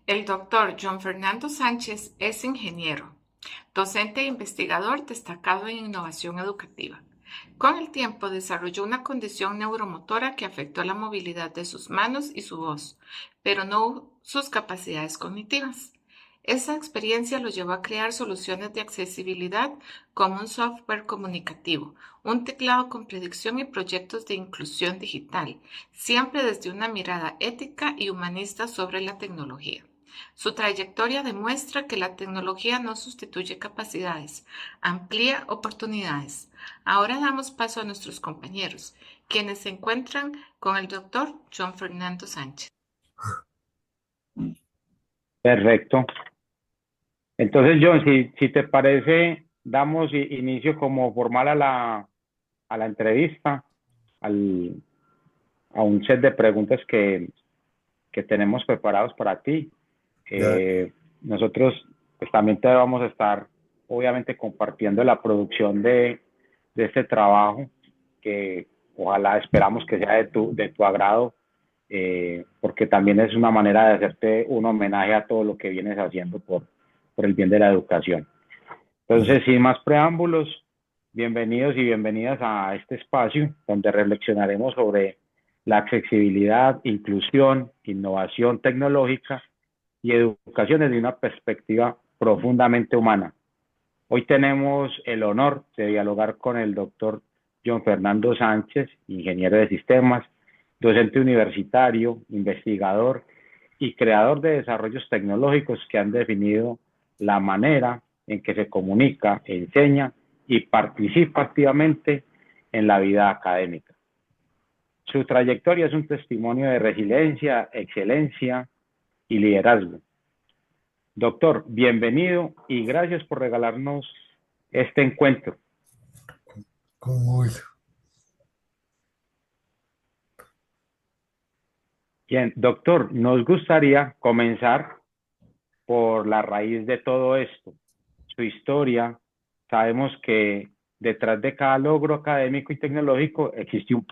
El doctor John Fernando Sánchez es ingeniero, docente e investigador destacado en innovación educativa. Con el tiempo desarrolló una condición neuromotora que afectó la movilidad de sus manos y su voz, pero no sus capacidades cognitivas. Esa experiencia lo llevó a crear soluciones de accesibilidad como un software comunicativo, un teclado con predicción y proyectos de inclusión digital, siempre desde una mirada ética y humanista sobre la tecnología. Su trayectoria demuestra que la tecnología no sustituye capacidades, amplía oportunidades. Ahora damos paso a nuestros compañeros, quienes se encuentran con el doctor John Fernando Sánchez. Perfecto. Entonces, John, si te parece, damos inicio como formal a la entrevista, al, a un set de preguntas que tenemos preparados para ti. Dale. Nosotros pues, también te vamos a estar, obviamente, compartiendo la producción de este trabajo, que ojalá esperamos que sea de tu agrado, porque también es una manera de hacerte un homenaje a todo lo que vienes haciendo por el bien de la educación. Entonces, sin más preámbulos, bienvenidos y bienvenidas a este espacio donde reflexionaremos sobre la accesibilidad, inclusión, innovación tecnológica y educación desde una perspectiva profundamente humana. Hoy tenemos el honor de dialogar con el doctor John Fernando Sánchez, ingeniero de sistemas, docente universitario, investigador y creador de desarrollos tecnológicos que han definido la manera en que se comunica, enseña y participa activamente en la vida académica. Su trayectoria es un testimonio de resiliencia, excelencia y liderazgo. Doctor, bienvenido y gracias por regalarnos este encuentro. Con gusto. Bien, doctor, nos gustaría comenzar por la raíz de todo esto, su historia. Sabemos que detrás de cada logro académico y tecnológico existe un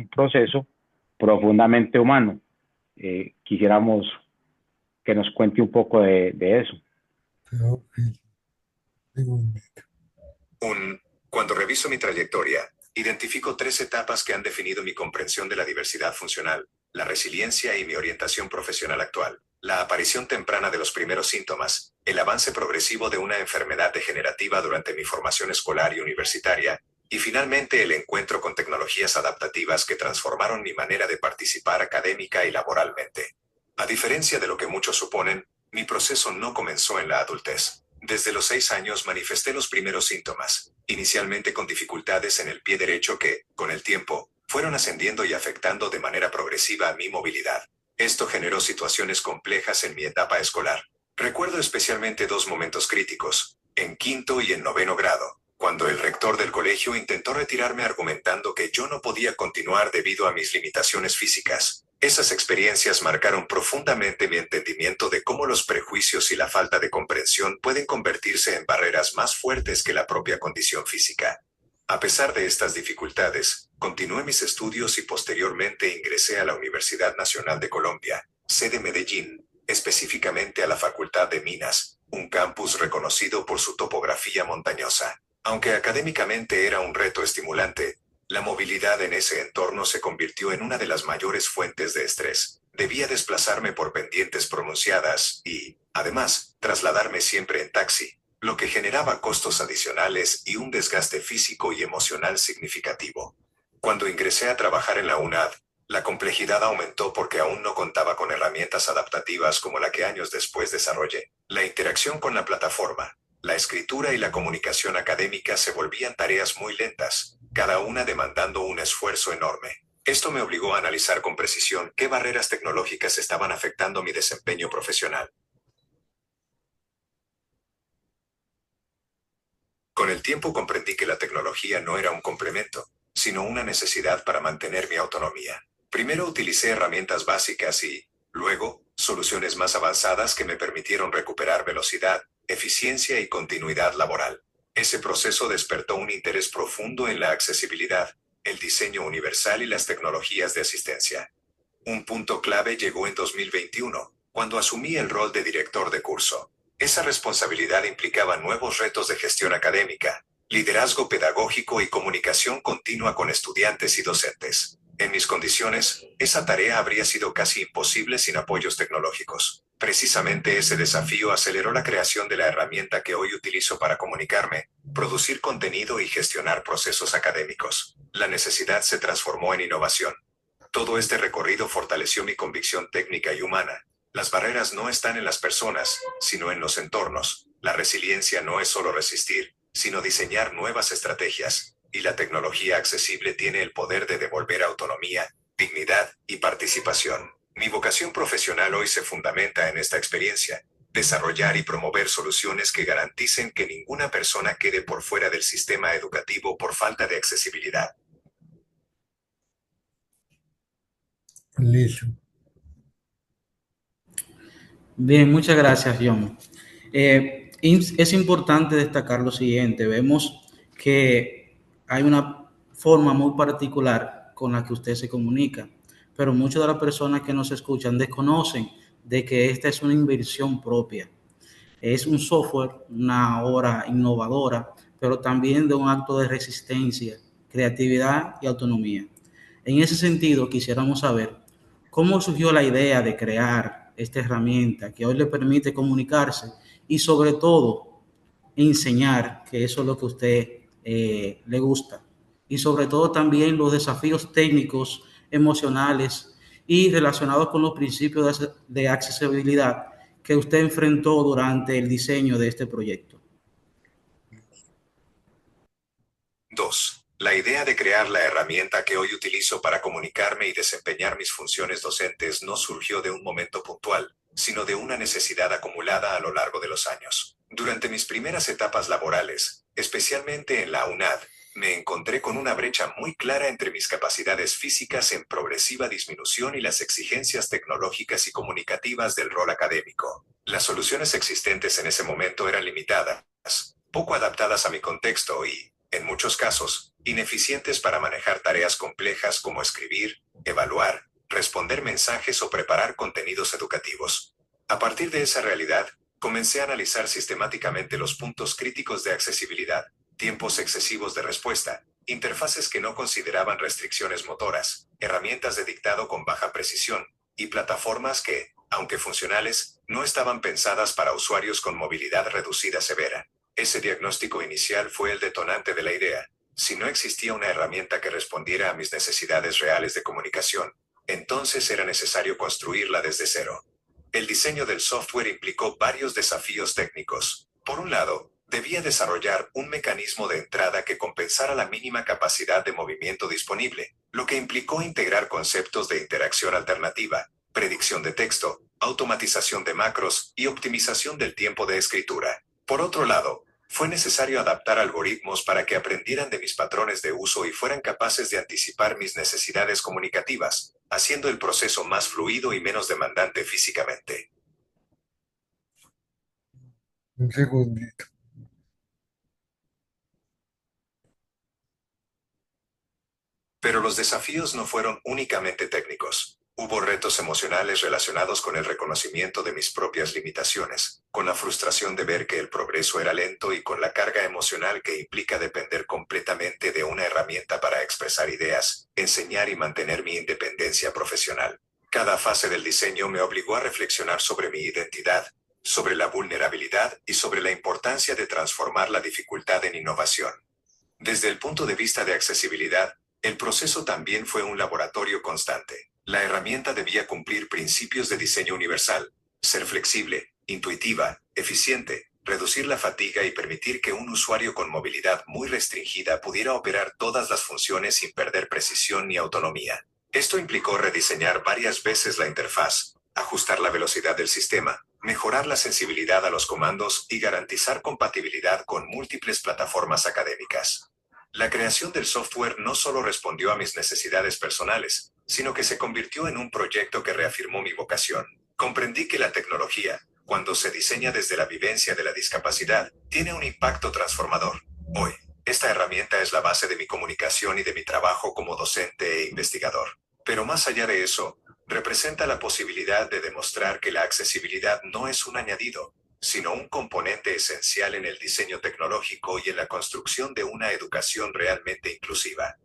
proceso profundamente humano. Quisiéramos que nos cuente un poco de eso. Teófilo, segundito. Cuando reviso mi trayectoria, identifico tres etapas que han definido mi comprensión de la diversidad funcional, la resiliencia y mi orientación profesional actual. La aparición temprana de los primeros síntomas, el avance progresivo de una enfermedad degenerativa durante mi formación escolar y universitaria, y finalmente el encuentro con tecnologías adaptativas que transformaron mi manera de participar académica y laboralmente. A diferencia de lo que muchos suponen, mi proceso no comenzó en la adultez. Desde los 6 años manifesté los primeros síntomas, inicialmente con dificultades en el pie derecho que, con el tiempo, fueron ascendiendo y afectando de manera progresiva mi movilidad. Esto generó situaciones complejas en mi etapa escolar. Recuerdo especialmente dos momentos críticos, en quinto y en noveno grado, cuando el rector del colegio intentó retirarme argumentando que yo no podía continuar debido a mis limitaciones físicas. Esas experiencias marcaron profundamente mi entendimiento de cómo los prejuicios y la falta de comprensión pueden convertirse en barreras más fuertes que la propia condición física. A pesar de estas dificultades, continué mis estudios y posteriormente ingresé a la Universidad Nacional de Colombia, sede Medellín, específicamente a la Facultad de Minas, un campus reconocido por su topografía montañosa. Aunque académicamente era un reto estimulante, la movilidad en ese entorno se convirtió en una de las mayores fuentes de estrés. Debía desplazarme por pendientes pronunciadas y, además, trasladarme siempre en taxi, lo que generaba costos adicionales y un desgaste físico y emocional significativo. Cuando ingresé a trabajar en la UNAD, la complejidad aumentó porque aún no contaba con herramientas adaptativas como la que años después desarrollé. La interacción con la plataforma, la escritura y la comunicación académica se volvían tareas muy lentas, cada una demandando un esfuerzo enorme. Esto me obligó a analizar con precisión qué barreras tecnológicas estaban afectando mi desempeño profesional. Con el tiempo comprendí que la tecnología no era un complemento, sino una necesidad para mantener mi autonomía. Primero utilicé herramientas básicas y, luego, soluciones más avanzadas que me permitieron recuperar velocidad, eficiencia y continuidad laboral. Ese proceso despertó un interés profundo en la accesibilidad, el diseño universal y las tecnologías de asistencia. Un punto clave llegó en 2021, cuando asumí el rol de director de curso. Esa responsabilidad implicaba nuevos retos de gestión académica, liderazgo pedagógico y comunicación continua con estudiantes y docentes. En mis condiciones, esa tarea habría sido casi imposible sin apoyos tecnológicos. Precisamente ese desafío aceleró la creación de la herramienta que hoy utilizo para comunicarme, producir contenido y gestionar procesos académicos. La necesidad se transformó en innovación. Todo este recorrido fortaleció mi convicción técnica y humana. Las barreras no están en las personas, sino en los entornos. La resiliencia no es solo resistir, sino diseñar nuevas estrategias. Y la tecnología accesible tiene el poder de devolver autonomía, dignidad y participación. Mi vocación profesional hoy se fundamenta en esta experiencia: desarrollar y promover soluciones que garanticen que ninguna persona quede por fuera del sistema educativo por falta de accesibilidad. Listo. Bien, muchas gracias, John. Es importante destacar lo siguiente. Vemos que hay una forma muy particular con la que usted se comunica, pero muchas de las personas que nos escuchan desconocen de que esta es una inversión propia. Es un software, una obra innovadora, pero también de un acto de resistencia, creatividad y autonomía. En ese sentido, quisiéramos saber cómo surgió la idea de crear esta herramienta que hoy le permite comunicarse y sobre todo enseñar, que eso es lo que a usted le gusta. Y sobre todo también los desafíos técnicos, emocionales y relacionados con los principios de accesibilidad que usted enfrentó durante el diseño de este proyecto. 2. La idea de crear la herramienta que hoy utilizo para comunicarme y desempeñar mis funciones docentes no surgió de un momento puntual, sino de una necesidad acumulada a lo largo de los años. Durante mis primeras etapas laborales, especialmente en la UNAD, me encontré con una brecha muy clara entre mis capacidades físicas en progresiva disminución y las exigencias tecnológicas y comunicativas del rol académico. Las soluciones existentes en ese momento eran limitadas, poco adaptadas a mi contexto y, en muchos casos, ineficientes para manejar tareas complejas como escribir, evaluar, responder mensajes o preparar contenidos educativos. A partir de esa realidad, comencé a analizar sistemáticamente los puntos críticos de accesibilidad: tiempos excesivos de respuesta, interfaces que no consideraban restricciones motoras, herramientas de dictado con baja precisión, y plataformas que, aunque funcionales, no estaban pensadas para usuarios con movilidad reducida severa. Ese diagnóstico inicial fue el detonante de la idea. Si no existía una herramienta que respondiera a mis necesidades reales de comunicación, entonces era necesario construirla desde cero. El diseño del software implicó varios desafíos técnicos. Por un lado, debía desarrollar un mecanismo de entrada que compensara la mínima capacidad de movimiento disponible, lo que implicó integrar conceptos de interacción alternativa, predicción de texto, automatización de macros y optimización del tiempo de escritura. Por otro lado, fue necesario adaptar algoritmos para que aprendieran de mis patrones de uso y fueran capaces de anticipar mis necesidades comunicativas, haciendo el proceso más fluido y menos demandante físicamente. Un segundito. Pero los desafíos no fueron únicamente técnicos. Hubo retos emocionales relacionados con el reconocimiento de mis propias limitaciones, con la frustración de ver que el progreso era lento y con la carga emocional que implica depender completamente de una herramienta para expresar ideas, enseñar y mantener mi independencia profesional. Cada fase del diseño me obligó a reflexionar sobre mi identidad, sobre la vulnerabilidad y sobre la importancia de transformar la dificultad en innovación. Desde el punto de vista de accesibilidad, el proceso también fue un laboratorio constante. La herramienta debía cumplir principios de diseño universal: ser flexible, intuitiva, eficiente, reducir la fatiga y permitir que un usuario con movilidad muy restringida pudiera operar todas las funciones sin perder precisión ni autonomía. Esto implicó rediseñar varias veces la interfaz, ajustar la velocidad del sistema, mejorar la sensibilidad a los comandos y garantizar compatibilidad con múltiples plataformas académicas. La creación del software no solo respondió a mis necesidades personales, sino que se convirtió en un proyecto que reafirmó mi vocación. Comprendí que la tecnología, cuando se diseña desde la vivencia de la discapacidad, tiene un impacto transformador. Hoy, esta herramienta es la base de mi comunicación y de mi trabajo como docente e investigador. Pero más allá de eso, representa la posibilidad de demostrar que la accesibilidad no es un añadido, sino un componente esencial en el diseño tecnológico y en la construcción de una educación realmente inclusiva.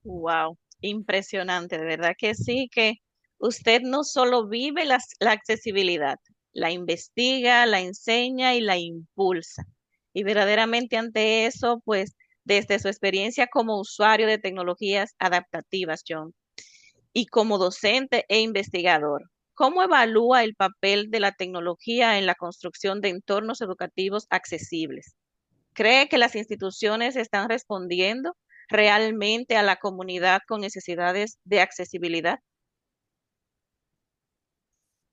Wow, impresionante, de verdad que sí, que usted no solo vive la accesibilidad, la investiga, la enseña y la impulsa. Y verdaderamente ante eso, pues desde su experiencia como usuario de tecnologías adaptativas, John, y como docente e investigador, ¿cómo evalúa el papel de la tecnología en la construcción de entornos educativos accesibles? ¿Cree que las instituciones están respondiendo realmente a la comunidad con necesidades de accesibilidad?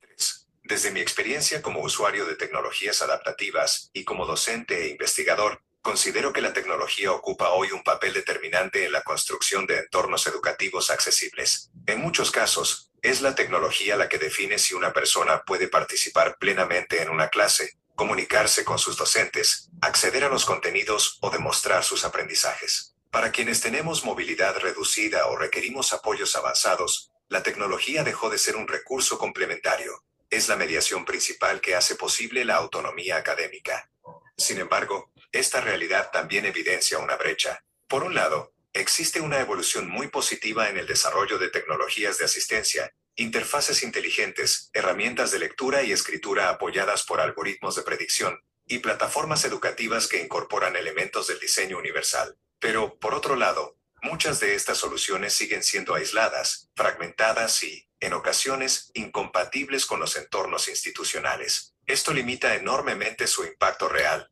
3. Desde mi experiencia como usuario de tecnologías adaptativas y como docente e investigador, considero que la tecnología ocupa hoy un papel determinante en la construcción de entornos educativos accesibles. En muchos casos, es la tecnología la que define si una persona puede participar plenamente en una clase, comunicarse con sus docentes, acceder a los contenidos o demostrar sus aprendizajes. Para quienes tenemos movilidad reducida o requerimos apoyos avanzados, la tecnología dejó de ser un recurso complementario. Es la mediación principal que hace posible la autonomía académica. Sin embargo, esta realidad también evidencia una brecha. Por un lado, existe una evolución muy positiva en el desarrollo de tecnologías de asistencia, interfaces inteligentes, herramientas de lectura y escritura apoyadas por algoritmos de predicción, y plataformas educativas que incorporan elementos del diseño universal. Pero, por otro lado, muchas de estas soluciones siguen siendo aisladas, fragmentadas y, en ocasiones, incompatibles con los entornos institucionales. Esto limita enormemente su impacto real.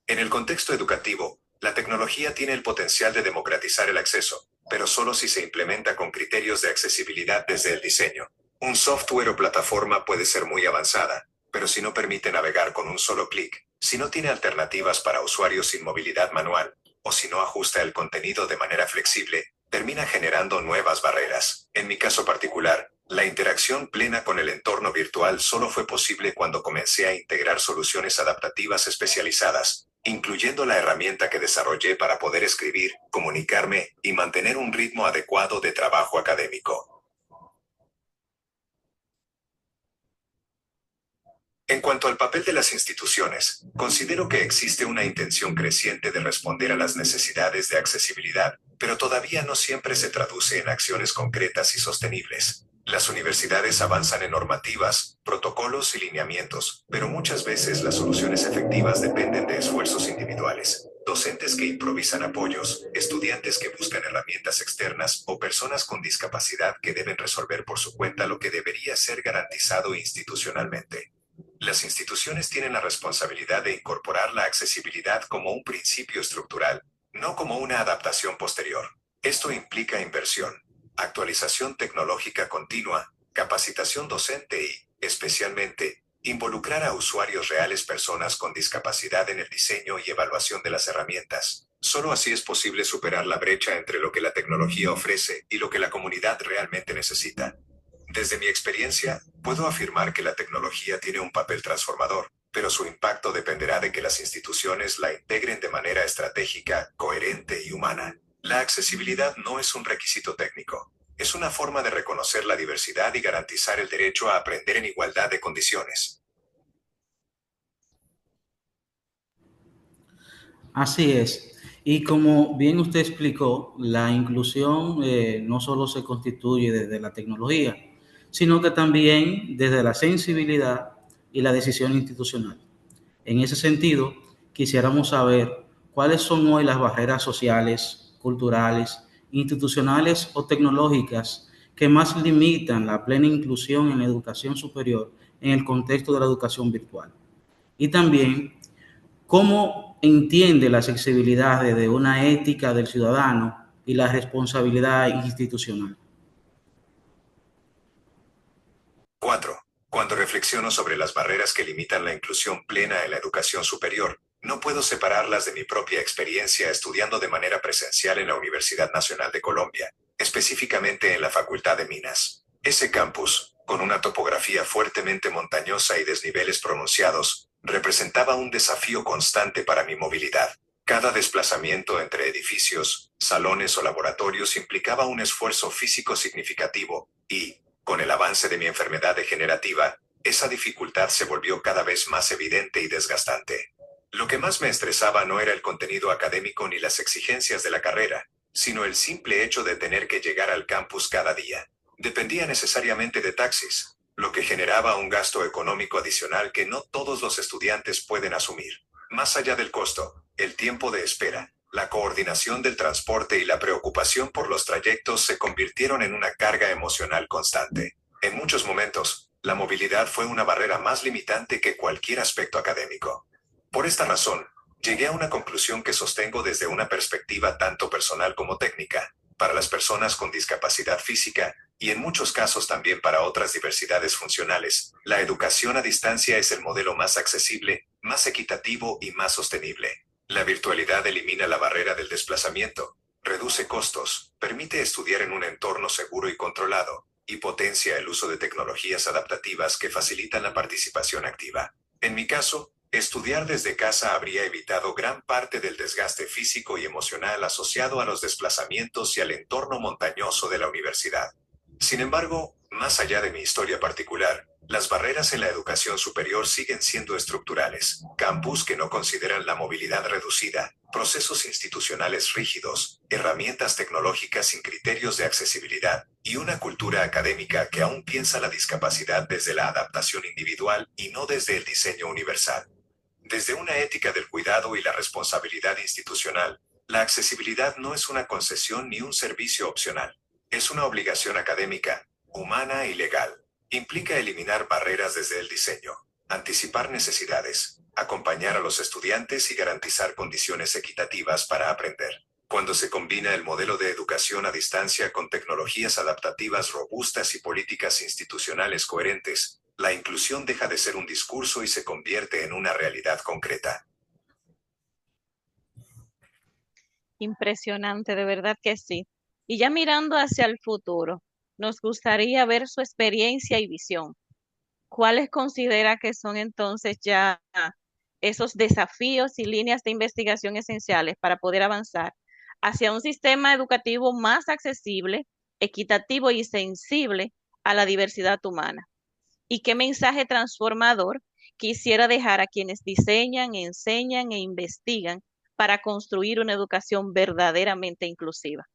En el contexto educativo, la tecnología tiene el potencial de democratizar el acceso, pero solo si se implementa con criterios de accesibilidad desde el diseño. Un software o plataforma puede ser muy avanzada, pero si no permite navegar con un solo clic, si no tiene alternativas para usuarios sin movilidad manual, o si no ajusta el contenido de manera flexible, termina generando nuevas barreras. En mi caso particular, la interacción plena con el entorno virtual solo fue posible cuando comencé a integrar soluciones adaptativas especializadas, incluyendo la herramienta que desarrollé para poder escribir, comunicarme y mantener un ritmo adecuado de trabajo académico. En cuanto al papel de las instituciones, considero que existe una intención creciente de responder a las necesidades de accesibilidad, pero todavía no siempre se traduce en acciones concretas y sostenibles. Las universidades avanzan en normativas, protocolos y lineamientos, pero muchas veces las soluciones efectivas dependen de esfuerzos individuales. Docentes que improvisan apoyos, estudiantes que buscan herramientas externas o personas con discapacidad que deben resolver por su cuenta lo que debería ser garantizado institucionalmente. Las instituciones tienen la responsabilidad de incorporar la accesibilidad como un principio estructural, no como una adaptación posterior. Esto implica inversión, actualización tecnológica continua, capacitación docente y, especialmente, involucrar a usuarios reales, personas con discapacidad en el diseño y evaluación de las herramientas. Solo así es posible superar la brecha entre lo que la tecnología ofrece y lo que la comunidad realmente necesita. Desde mi experiencia, puedo afirmar que la tecnología tiene un papel transformador, pero su impacto dependerá de que las instituciones la integren de manera estratégica, coherente y humana. La accesibilidad no es un requisito técnico. Es una forma de reconocer la diversidad y garantizar el derecho a aprender en igualdad de condiciones. Así es. Y como bien usted explicó, la inclusión no solo se constituye desde la tecnología, sino que también desde la sensibilidad y la decisión institucional. En ese sentido, quisiéramos saber cuáles son hoy las barreras sociales, culturales, institucionales o tecnológicas que más limitan la plena inclusión en la educación superior en el contexto de la educación virtual. Y también cómo entiende la accesibilidad desde una ética del ciudadano y la responsabilidad institucional. 4. Cuando reflexiono sobre las barreras que limitan la inclusión plena en la educación superior, no puedo separarlas de mi propia experiencia estudiando de manera presencial en la Universidad Nacional de Colombia, específicamente en la Facultad de Minas. Ese campus, con una topografía fuertemente montañosa y desniveles pronunciados, representaba un desafío constante para mi movilidad. Cada desplazamiento entre edificios, salones o laboratorios implicaba un esfuerzo físico significativo y, con el avance de mi enfermedad degenerativa, esa dificultad se volvió cada vez más evidente y desgastante. Lo que más me estresaba no era el contenido académico ni las exigencias de la carrera, sino el simple hecho de tener que llegar al campus cada día. Dependía necesariamente de taxis, lo que generaba un gasto económico adicional que no todos los estudiantes pueden asumir. Más allá del costo, el tiempo de espera, la coordinación del transporte y la preocupación por los trayectos se convirtieron en una carga emocional constante. En muchos momentos, la movilidad fue una barrera más limitante que cualquier aspecto académico. Por esta razón, llegué a una conclusión que sostengo desde una perspectiva tanto personal como técnica. Para las personas con discapacidad física, y en muchos casos también para otras diversidades funcionales, la educación a distancia es el modelo más accesible, más equitativo y más sostenible. La virtualidad elimina la barrera del desplazamiento, reduce costos, permite estudiar en un entorno seguro y controlado, y potencia el uso de tecnologías adaptativas que facilitan la participación activa. En mi caso, estudiar desde casa habría evitado gran parte del desgaste físico y emocional asociado a los desplazamientos y al entorno montañoso de la universidad. Sin embargo, más allá de mi historia particular, las barreras en la educación superior siguen siendo estructurales. Campus que no consideran la movilidad reducida, procesos institucionales rígidos, herramientas tecnológicas sin criterios de accesibilidad y una cultura académica que aún piensa la discapacidad desde la adaptación individual y no desde el diseño universal. Desde una ética del cuidado y la responsabilidad institucional, la accesibilidad no es una concesión ni un servicio opcional. Es una obligación académica, humana y legal. Implica eliminar barreras desde el diseño, anticipar necesidades, acompañar a los estudiantes y garantizar condiciones equitativas para aprender. Cuando se combina el modelo de educación a distancia con tecnologías adaptativas robustas y políticas institucionales coherentes, la inclusión deja de ser un discurso y se convierte en una realidad concreta. Impresionante, de verdad que sí. Y ya mirando hacia el futuro, nos gustaría ver su experiencia y visión. ¿Cuáles considera que son entonces ya esos desafíos y líneas de investigación esenciales para poder avanzar hacia un sistema educativo más accesible, equitativo y sensible a la diversidad humana? ¿Y qué mensaje transformador quisiera dejar a quienes diseñan, enseñan e investigan para construir una educación verdaderamente inclusiva?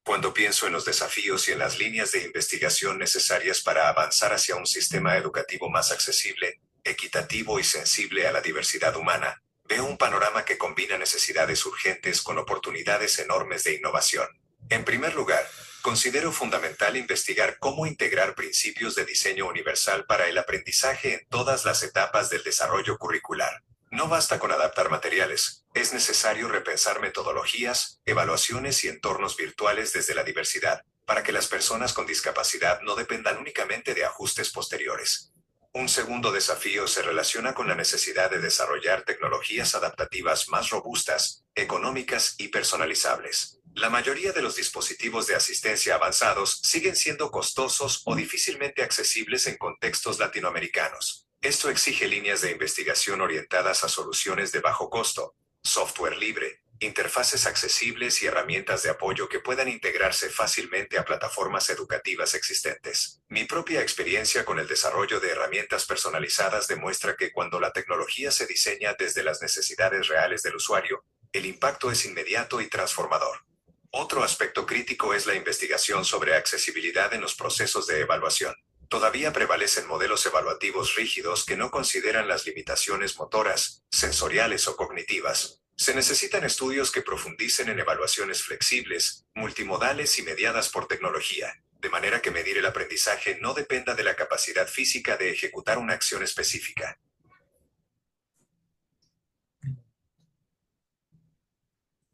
Cuando pienso en los desafíos y en las líneas de investigación necesarias para avanzar hacia un sistema educativo más accesible, equitativo y sensible a la diversidad humana, veo un panorama que combina necesidades urgentes con oportunidades enormes de innovación. En primer lugar, considero fundamental investigar cómo integrar principios de diseño universal para el aprendizaje en todas las etapas del desarrollo curricular. No basta con adaptar materiales, es necesario repensar metodologías, evaluaciones y entornos virtuales desde la diversidad, para que las personas con discapacidad no dependan únicamente de ajustes posteriores. Un segundo desafío se relaciona con la necesidad de desarrollar tecnologías adaptativas más robustas, económicas y personalizables. La mayoría de los dispositivos de asistencia avanzados siguen siendo costosos o difícilmente accesibles en contextos latinoamericanos. Esto exige líneas de investigación orientadas a soluciones de bajo costo, software libre, interfaces accesibles y herramientas de apoyo que puedan integrarse fácilmente a plataformas educativas existentes. Mi propia experiencia con el desarrollo de herramientas personalizadas demuestra que cuando la tecnología se diseña desde las necesidades reales del usuario, el impacto es inmediato y transformador. Otro aspecto crítico es la investigación sobre accesibilidad en los procesos de evaluación. Todavía prevalecen modelos evaluativos rígidos que no consideran las limitaciones motoras, sensoriales o cognitivas. Se necesitan estudios que profundicen en evaluaciones flexibles, multimodales y mediadas por tecnología, de manera que medir el aprendizaje no dependa de la capacidad física de ejecutar una acción específica.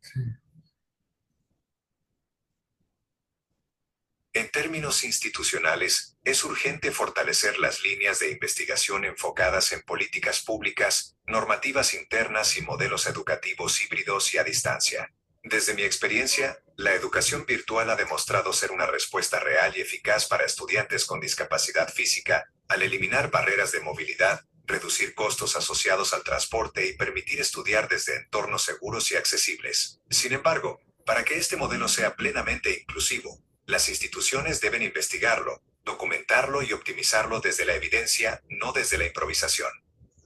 Sí. En términos institucionales, es urgente fortalecer las líneas de investigación enfocadas en políticas públicas, normativas internas y modelos educativos híbridos y a distancia. Desde mi experiencia, la educación virtual ha demostrado ser una respuesta real y eficaz para estudiantes con discapacidad física, al eliminar barreras de movilidad, reducir costos asociados al transporte y permitir estudiar desde entornos seguros y accesibles. Sin embargo, para que este modelo sea plenamente inclusivo, las instituciones deben investigarlo, documentarlo y optimizarlo desde la evidencia, no desde la improvisación.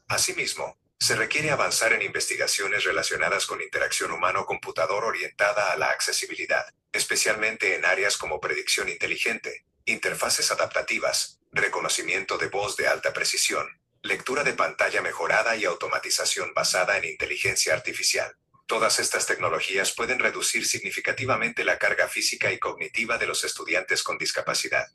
Asimismo, se requiere avanzar en investigaciones relacionadas con interacción humano-computador orientada a la accesibilidad, especialmente en áreas como predicción inteligente, interfaces adaptativas, reconocimiento de voz de alta precisión, lectura de pantalla mejorada y automatización basada en inteligencia artificial. Todas estas tecnologías pueden reducir significativamente la carga física y cognitiva de los estudiantes con discapacidad.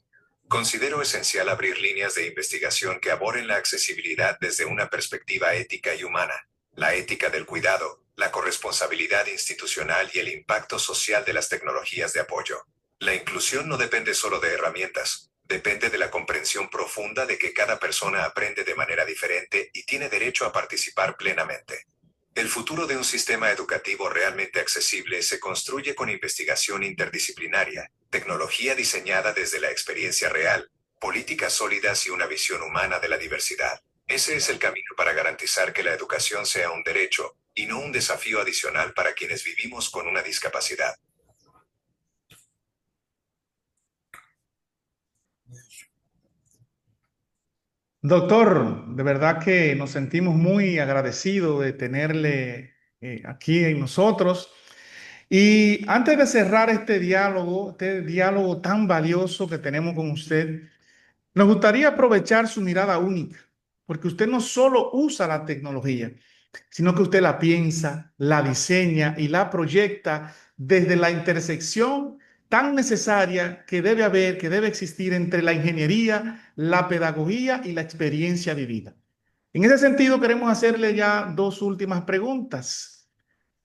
Considero esencial abrir líneas de investigación que aborden la accesibilidad desde una perspectiva ética y humana, la ética del cuidado, la corresponsabilidad institucional y el impacto social de las tecnologías de apoyo. La inclusión no depende solo de herramientas, depende de la comprensión profunda de que cada persona aprende de manera diferente y tiene derecho a participar plenamente. El futuro de un sistema educativo realmente accesible se construye con investigación interdisciplinaria, tecnología diseñada desde la experiencia real, políticas sólidas y una visión humana de la diversidad. Ese es el camino para garantizar que la educación sea un derecho y no un desafío adicional para quienes vivimos con una discapacidad. Doctor, de verdad que nos sentimos muy agradecidos de tenerle aquí en nosotros. Y antes de cerrar este diálogo tan valioso que tenemos con usted, nos gustaría aprovechar su mirada única, porque usted no solo usa la tecnología, sino que usted la piensa, la diseña y la proyecta desde la intersección tan necesaria que debe haber, que debe existir entre la ingeniería, la pedagogía y la experiencia vivida. En ese sentido, queremos hacerle ya dos últimas preguntas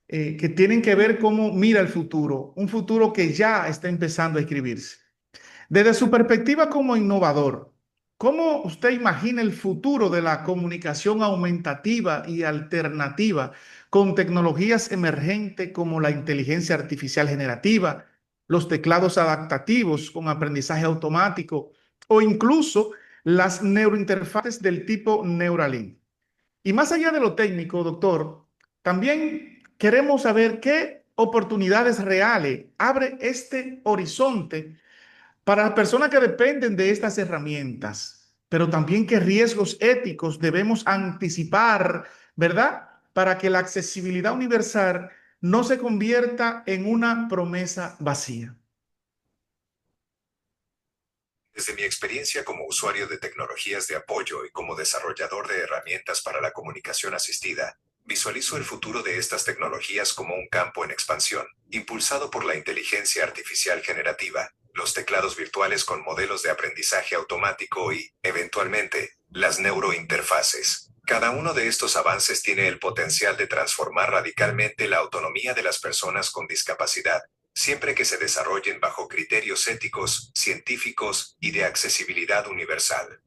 que tienen que ver cómo mira el futuro, un futuro que ya está empezando a escribirse. Desde su perspectiva como innovador, ¿cómo usted imagina el futuro de la comunicación aumentativa y alternativa con tecnologías emergentes como la inteligencia artificial generativa, los teclados adaptativos con aprendizaje automático o incluso las neurointerfaces del tipo Neuralink? Y más allá de lo técnico, doctor, también queremos saber qué oportunidades reales abre este horizonte para las personas que dependen de estas herramientas, pero también qué riesgos éticos debemos anticipar, ¿verdad? Para que la accesibilidad universal no se convierta en una promesa vacía. Desde mi experiencia como usuario de tecnologías de apoyo y como desarrollador de herramientas para la comunicación asistida, visualizo el futuro de estas tecnologías como un campo en expansión, impulsado por la inteligencia artificial generativa, los teclados virtuales con modelos de aprendizaje automático y, eventualmente, las neurointerfaces. Cada uno de estos avances tiene el potencial de transformar radicalmente la autonomía de las personas con discapacidad, siempre que se desarrollen bajo criterios éticos, científicos y de accesibilidad universal.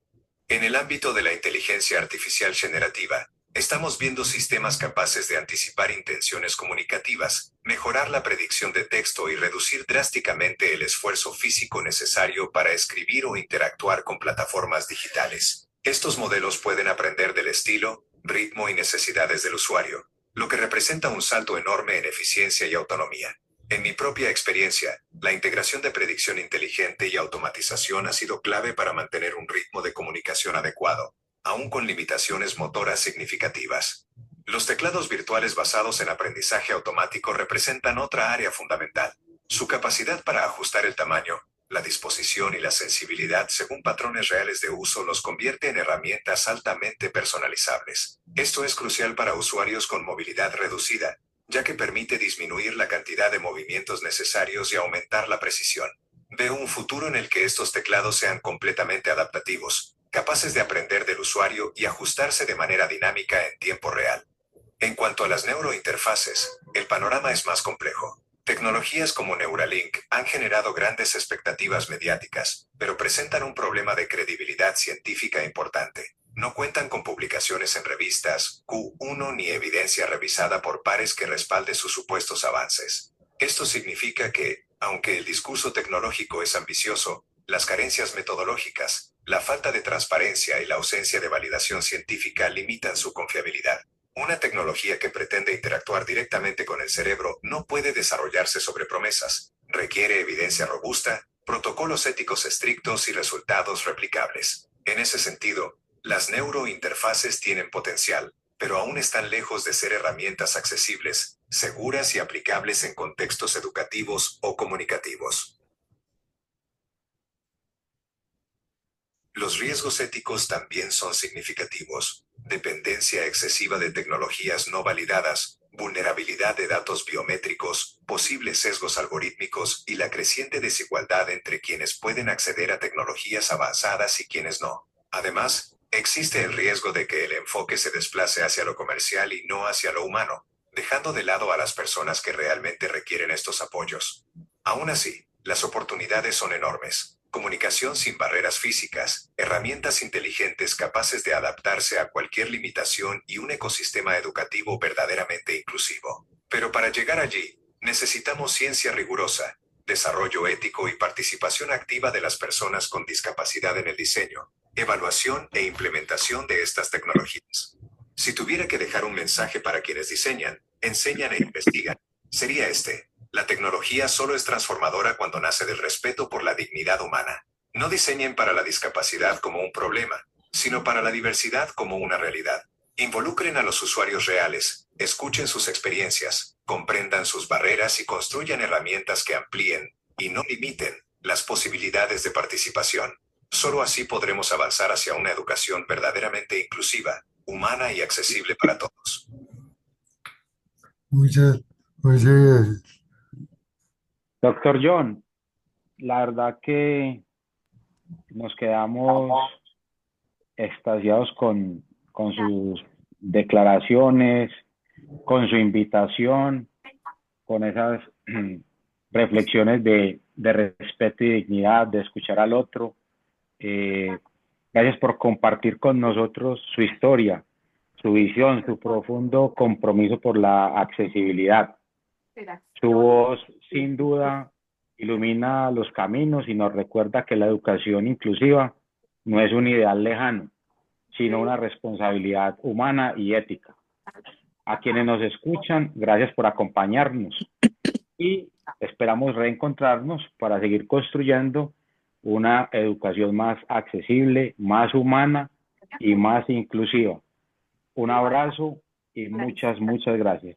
En el ámbito de la inteligencia artificial generativa, estamos viendo sistemas capaces de anticipar intenciones comunicativas, mejorar la predicción de texto y reducir drásticamente el esfuerzo físico necesario para escribir o interactuar con plataformas digitales. Estos modelos pueden aprender del estilo, ritmo y necesidades del usuario, lo que representa un salto enorme en eficiencia y autonomía. En mi propia experiencia, la integración de predicción inteligente y automatización ha sido clave para mantener un ritmo de comunicación adecuado, aún con limitaciones motoras significativas. Los teclados virtuales basados en aprendizaje automático representan otra área fundamental. Su capacidad para ajustar el tamaño, la disposición y la sensibilidad según patrones reales de uso los convierte en herramientas altamente personalizables. Esto es crucial para usuarios con movilidad reducida, ya que permite disminuir la cantidad de movimientos necesarios y aumentar la precisión. Veo un futuro en el que estos teclados sean completamente adaptativos, capaces de aprender del usuario y ajustarse de manera dinámica en tiempo real. En cuanto a las neurointerfaces, el panorama es más complejo. Tecnologías como Neuralink han generado grandes expectativas mediáticas, pero presentan un problema de credibilidad científica importante. No cuentan con publicaciones en revistas, Q1 ni evidencia revisada por pares que respalde sus supuestos avances. Esto significa que, aunque el discurso tecnológico es ambicioso, Las carencias metodológicas, la falta de transparencia y la ausencia de validación científica limitan su confiabilidad. Una tecnología que pretende interactuar directamente con el cerebro no puede desarrollarse sobre promesas. Requiere evidencia robusta, protocolos éticos estrictos y resultados replicables. En ese sentido, las neurointerfaces tienen potencial, pero aún están lejos de ser herramientas accesibles, seguras y aplicables en contextos educativos o comunicativos. Los riesgos éticos también son significativos. Dependencia excesiva de tecnologías no validadas, vulnerabilidad de datos biométricos, posibles sesgos algorítmicos y la creciente desigualdad entre quienes pueden acceder a tecnologías avanzadas y quienes no. Además, existe el riesgo de que el enfoque se desplace hacia lo comercial y no hacia lo humano, dejando de lado a las personas que realmente requieren estos apoyos. Aún así, las oportunidades son enormes. Comunicación sin barreras físicas, herramientas inteligentes capaces de adaptarse a cualquier limitación y un ecosistema educativo verdaderamente inclusivo. Pero para llegar allí, necesitamos ciencia rigurosa, desarrollo ético y participación activa de las personas con discapacidad en el diseño, evaluación e implementación de estas tecnologías. Si tuviera que dejar un mensaje para quienes diseñan, enseñan e investigan, sería este. La tecnología solo es transformadora cuando nace del respeto por la dignidad humana. No diseñen para la discapacidad como un problema, sino para la diversidad como una realidad. Involucren a los usuarios reales, escuchen sus experiencias, comprendan sus barreras y construyan herramientas que amplíen, y no limiten, las posibilidades de participación. Solo así podremos avanzar hacia una educación verdaderamente inclusiva, humana y accesible para todos. Muchas gracias. Doctor John, la verdad que nos quedamos extasiados con sus declaraciones, con su invitación, con esas reflexiones de respeto y dignidad, de escuchar al otro. Gracias por compartir con nosotros su historia, su visión, su profundo compromiso por la accesibilidad. Su voz, sin duda, ilumina los caminos y nos recuerda que la educación inclusiva no es un ideal lejano, sino una responsabilidad humana y ética. A quienes nos escuchan, gracias por acompañarnos y esperamos reencontrarnos para seguir construyendo una educación más accesible, más humana y más inclusiva. Un abrazo y muchas gracias.